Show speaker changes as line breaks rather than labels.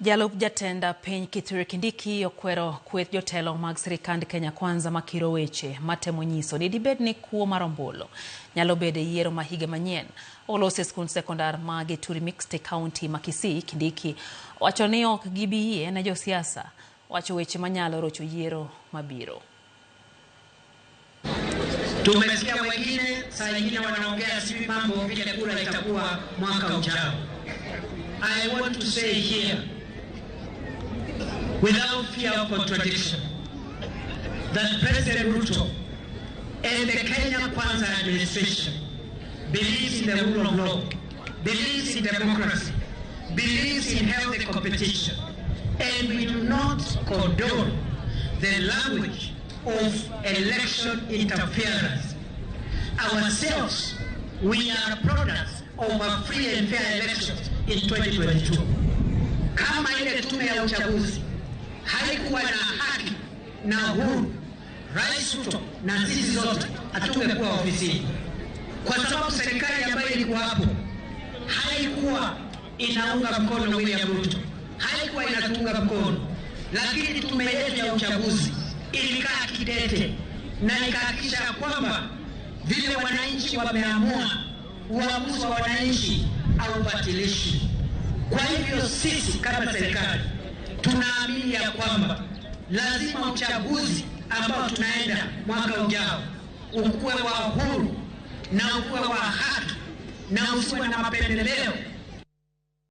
Jalup jatenda piny Kithure Kindiki okwero kweth jotelo mag sirikand Kenya Kwanza makiro weche matemo nyiso ni dibed ni kuo mar ombulu nyalo bedo yiero ma higa manyien. Olose skul sekondar ma Gituri Mixed County ma Kisii. Kindiki wacho ni ok gibi na josiasa wacho weche manyalo rocho yiero mabiro.
Tumesikia wengine saa nyingine wanaongea si mambo vile kura itakuwa mwaka ujao. I want to say here, without fear of contradiction, that President Ruto and the Kenya Kwanza administration believes in the rule of law, believes in democracy, believes in healthy competition, and we do not condone the language of election interference. Ourselves, we are products of a free and fair elections in 2022. Kama ile tume ya uchaguzi haikuwa na haki na huru, Rais Ruto na sisi zote hatungekuwa ofisini, kwa sababu serikali ambayo ilikuwa hapo haikuwa inaunga mkono William Ruto, haikuwa inatunga mkono, lakini tume yetu ya uchaguzi ilikaa kidete na ikahakikisha kwamba vile wananchi wameamua, uamuzi wa wananchi haubatilishi. Kwa hivyo sisi kama serikali tunaamini ya kwamba lazima uchaguzi ambao tunaenda mwaka ujao ukuwe wa huru na ukuwe wa haki na usiwe na mapendeleo